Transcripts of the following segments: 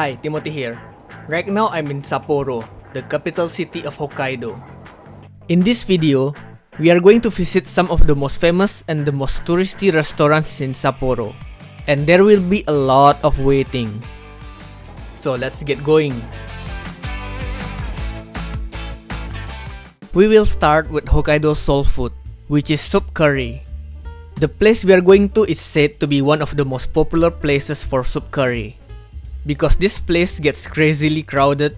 Hi, Timothy here. Right now I'm in Sapporo, the capital city of Hokkaido. In this video, we are going to visit some of the most famous and the most touristy restaurants in Sapporo. And there will be a lot of waiting. So let's get going. We will start with Hokkaido's soul food, which is soup curry. The place we are going to is said to be one of the most popular places for soup curry. Because this place gets crazily crowded,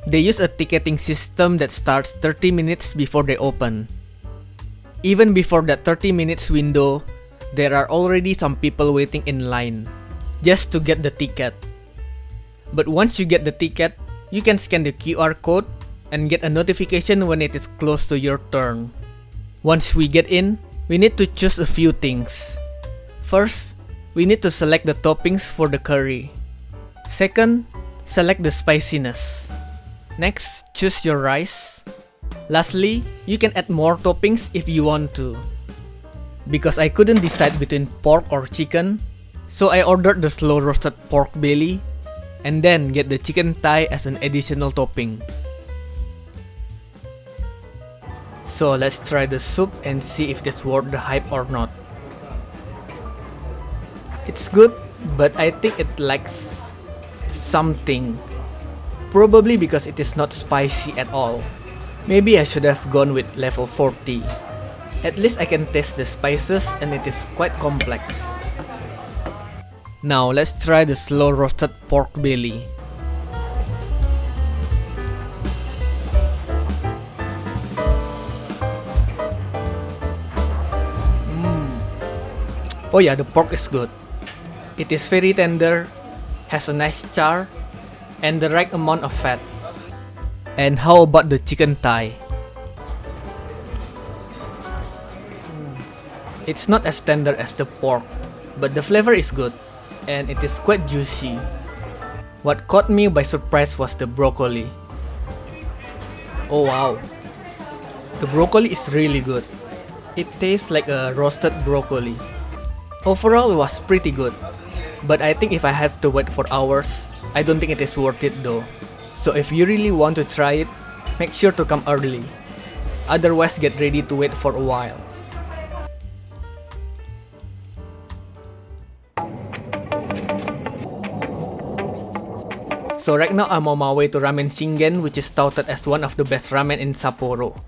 they use a ticketing system that starts 30 minutes before they open. Even before that 30 minutes window, there are already some people waiting in line just to get the ticket. But once you get the ticket, you can scan the QR code and get a notification when it is close to your turn. Once we get in, we need to choose a few things. First, we need to select the toppings for the curry. Second, select the spiciness. Next, choose your rice. Lastly, you can add more toppings if you want to. Because I couldn't decide between pork or chicken, so I ordered the slow roasted pork belly and then get the chicken thigh as an additional topping. So let's try the soup and see if it's worth the hype or not. It's good, but I think it lacks something. Probably because it is not spicy at all. Maybe I should have gone with level 40. At least I can taste the spices and it is quite complex. Now let's try the slow roasted pork belly. Oh yeah, the pork is good. It is very tender, has a nice char, and the right amount of fat. And how about the chicken thigh? It's not as tender as the pork, but the flavor is good, and it is quite juicy. What caught me by surprise was the broccoli. Oh wow, the broccoli is really good. It tastes like a roasted broccoli. Overall, it was pretty good, but I think if I have to wait for hours, I don't think it is worth it though. So if you really want to try it, make sure to come early. Otherwise, get ready to wait for a while. So right now I'm on my way to Ramen Shingen, which is touted as one of the best ramen in Sapporo.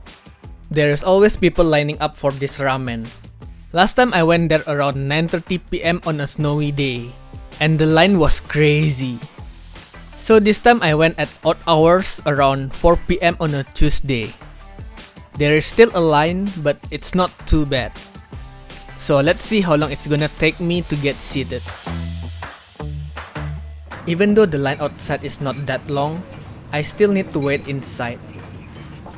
There is always people lining up for this ramen. Last time I went there around 9:30 PM on a snowy day, and the line was crazy. So this time I went at odd hours around 4 PM on a Tuesday. There is still a line, but it's not too bad. So let's see how long it's gonna take me to get seated. Even though the line outside is not that long, I still need to wait inside.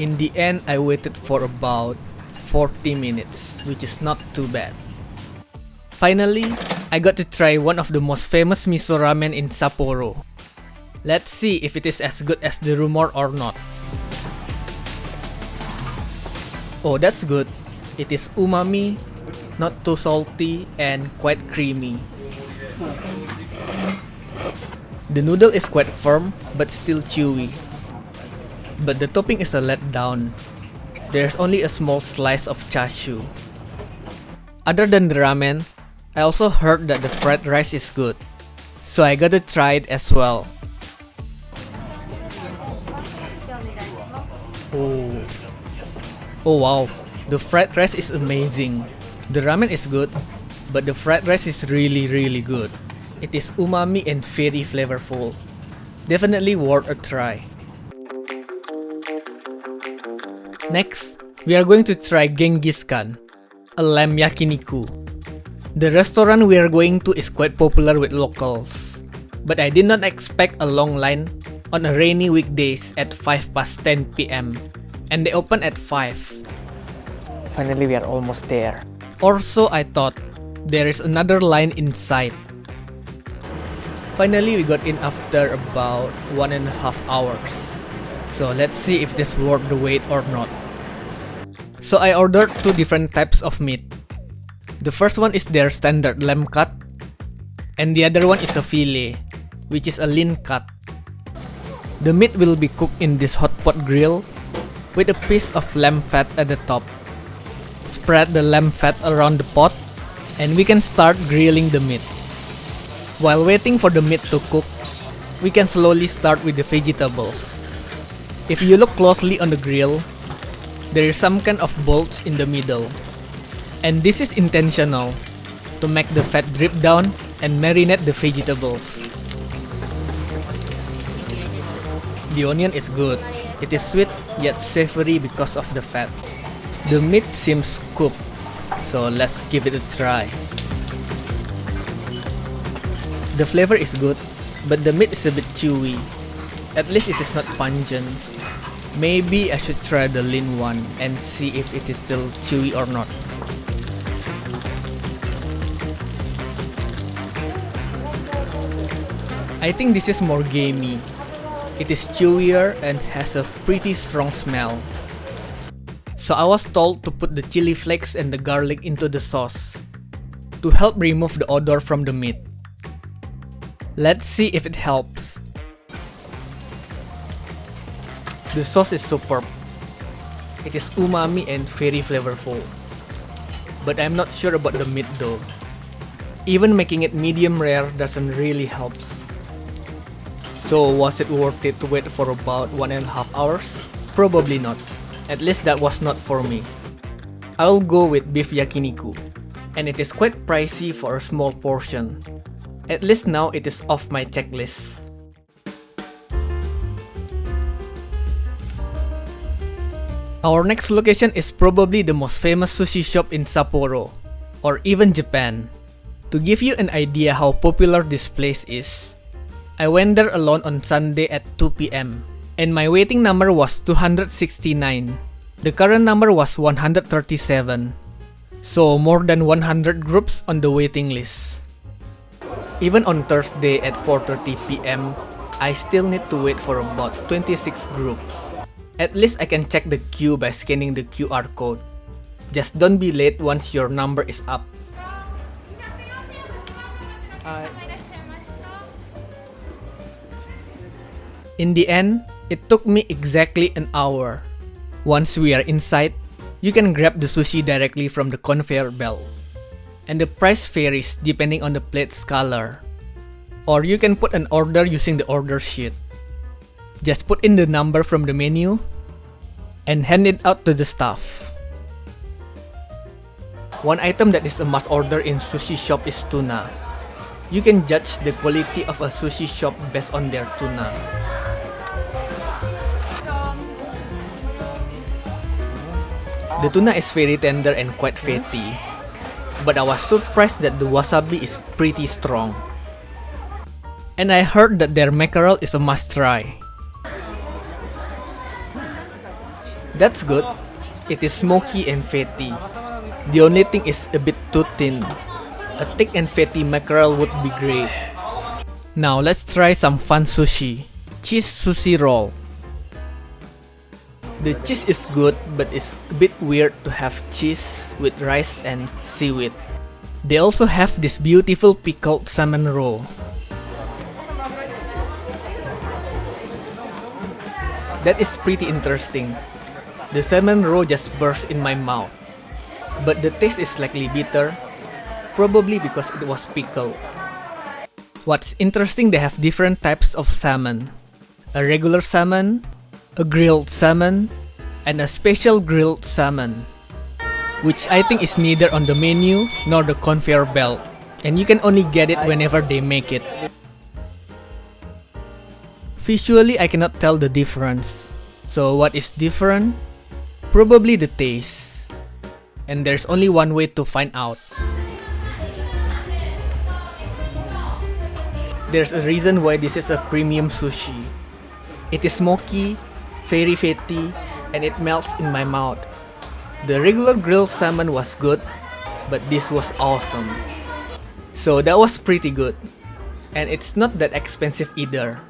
In the end, I waited for about 40 minutes, which is not too bad. Finally, I got to try one of the most famous miso ramen in Sapporo. Let's see if it is as good as the rumor or not. Oh, that's good. It is umami, not too salty, and quite creamy. The noodle is quite firm, but still chewy. But the topping is a letdown. There's only a small slice of chashu. Other than the ramen, I also heard that the fried rice is good, so I gotta try it as well. Oh wow, the fried rice is amazing. The ramen is good, but the fried rice is really good. It is umami and very flavorful. Definitely worth a try. Next, we are going to try Genghis, a lamb yakiniku. The restaurant we are going to is quite popular with locals, but I did not expect a long line on a rainy weekdays at 10 PM, and they open at 5. Finally, we are almost there. Or so I thought. There is another line inside. Finally, we got in after about 1.5 hours. So let's see if this worth the wait or not. So I ordered 2 different types of meat. The first one is their standard lamb cut, and the other one is a fillet. which is a lean cut. The meat will be cooked in this hot pot grill with a piece of lamb fat at the top. Spread the lamb fat around the pot and we can start grilling the meat. While waiting for the meat to cook, we can slowly start with the vegetables. If you look closely on the grill, there is some kind of bulge in the middle. And this is intentional, to make the fat drip down and marinate the vegetables. The onion is good. It is sweet yet savory because of the fat. The meat seems cooked, so let's give it a try. The flavor is good, but the meat is a bit chewy. At least it is not pungent. Maybe I should try the lean one and see if it is still chewy or not. I think this is more gamey. It is chewier and has a pretty strong smell. So I was told to put the chili flakes and the garlic into the sauce to help remove the odor from the meat. Let's see if it helps. The sauce is superb. It is umami and very flavorful. But I'm not sure about the meat though. Even making it medium rare doesn't really help. So was it worth it to wait for about 1.5 hours? Probably not. At least that was not for me. I'll go with beef yakiniku. And it is quite pricey for a small portion. At least now it is off my checklist. Our next location is probably the most famous sushi shop in Sapporo, or even Japan. To give you an idea how popular this place is, I went there alone on Sunday at 2 p.m. and my waiting number was 269. The current number was 137. So more than 100 groups on the waiting list. Even on Thursday at 4:30 p.m., I still need to wait for about 26 groups. At least I can check the queue by scanning the QR code. Just don't be late once your number is up. In the end, it took me exactly an hour. Once we are inside, you can grab the sushi directly from the conveyor belt. And the price varies depending on the plate's color. Or you can put an order using the order sheet. Just put in the number from the menu and hand it out to the staff. One item that is a must order in sushi shop is tuna. You can judge the quality of a sushi shop based on their tuna. The tuna is very tender and quite fatty, but I was surprised that the wasabi is pretty strong. And I heard that their mackerel is a must try. That's good. It is smoky and fatty. The only thing is a bit too thin. A thick and fatty mackerel would be great. Now let's try some fun sushi. Cheese sushi roll. The cheese is good, but it's a bit weird to have cheese with rice and seaweed. They also have this beautiful pickled salmon roll. That is pretty interesting. The salmon roll just burst in my mouth. But the taste is slightly bitter, probably because it was pickled. What's interesting, they have different types of salmon. A regular salmon, a grilled salmon, and a special grilled salmon, which I think is neither on the menu nor the conveyor belt, and you can only get it whenever they make it. Visually, I cannot tell the difference. So what is different? Probably the taste. And there's only one way to find out. There's a reason why this is a premium sushi. It is smoky, very fatty, and it melts in my mouth. The regular grilled salmon was good, but this was awesome. So that was pretty good. And it's not that expensive either.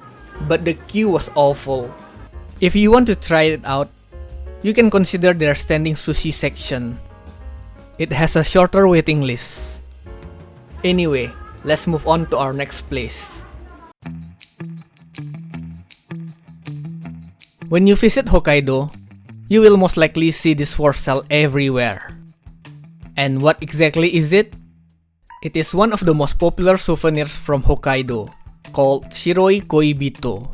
But the queue was awful. If you want to try it out, you can consider their standing sushi section. It has a shorter waiting list. Anyway, let's move on to our next place. When you visit Hokkaido, you will most likely see this for sale everywhere. And what exactly is it? It is one of the most popular souvenirs from Hokkaido, called Shiroikoibito.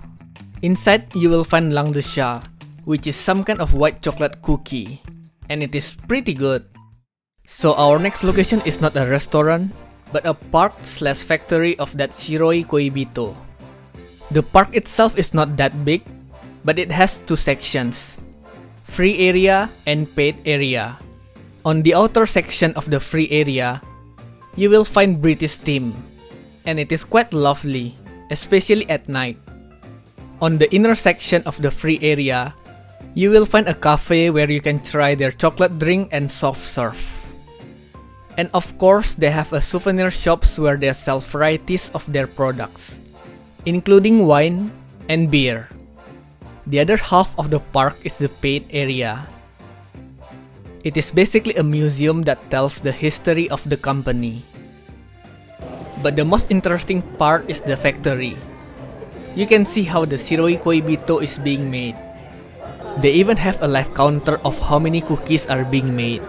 Inside you will find langdesha, which is some kind of white chocolate cookie, and it is pretty good. So our next location is not a restaurant, but a park/factory of that Shiroikoibito. The park itself is not that big, but it has two sections, free area and paid area. On the outer section of the free area, you will find British theme, and it is quite lovely, especially at night. On the inner section of the free area, you will find a cafe where you can try their chocolate drink and soft serve. And of course, they have a souvenir shops where they sell varieties of their products, including wine and beer. The other half of the park is the paid area. It is basically a museum that tells the history of the company. But the most interesting part is the factory. You can see how the Shiroikoibito is being made. They even have a live counter of how many cookies are being made.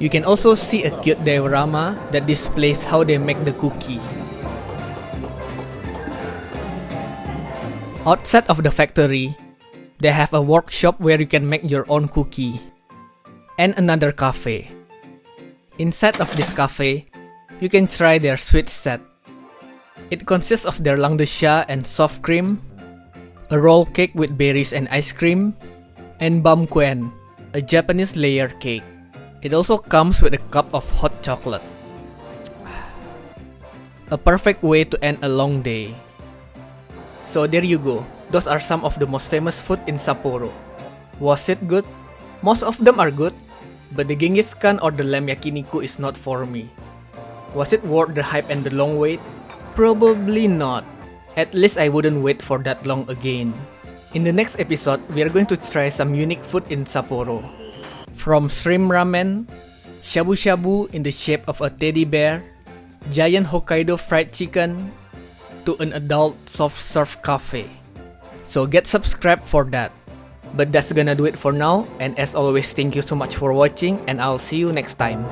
You can also see a cute diorama that displays how they make the cookie. Outside of the factory, they have a workshop where you can make your own cookie, and another cafe. Inside of this cafe, you can try their sweet set. It consists of their langdesha and soft cream, a roll cake with berries and ice cream, and bamkuen, a Japanese layer cake. It also comes with a cup of hot chocolate. A perfect way to end a long day. So there you go, those are some of the most famous food in Sapporo. Was it good? Most of them are good, but the Genghis Khan or the lamb Yakiniku is not for me. Was it worth the hype and the long wait? Probably not. At least I wouldn't wait for that long again. In the next episode, we are going to try some unique food in Sapporo. From shrimp ramen, shabu shabu in the shape of a teddy bear, giant Hokkaido fried chicken, to an adult soft serve cafe. So get subscribed for that. But that's gonna do it for now, and as always, thank you so much for watching, and I'll see you next time.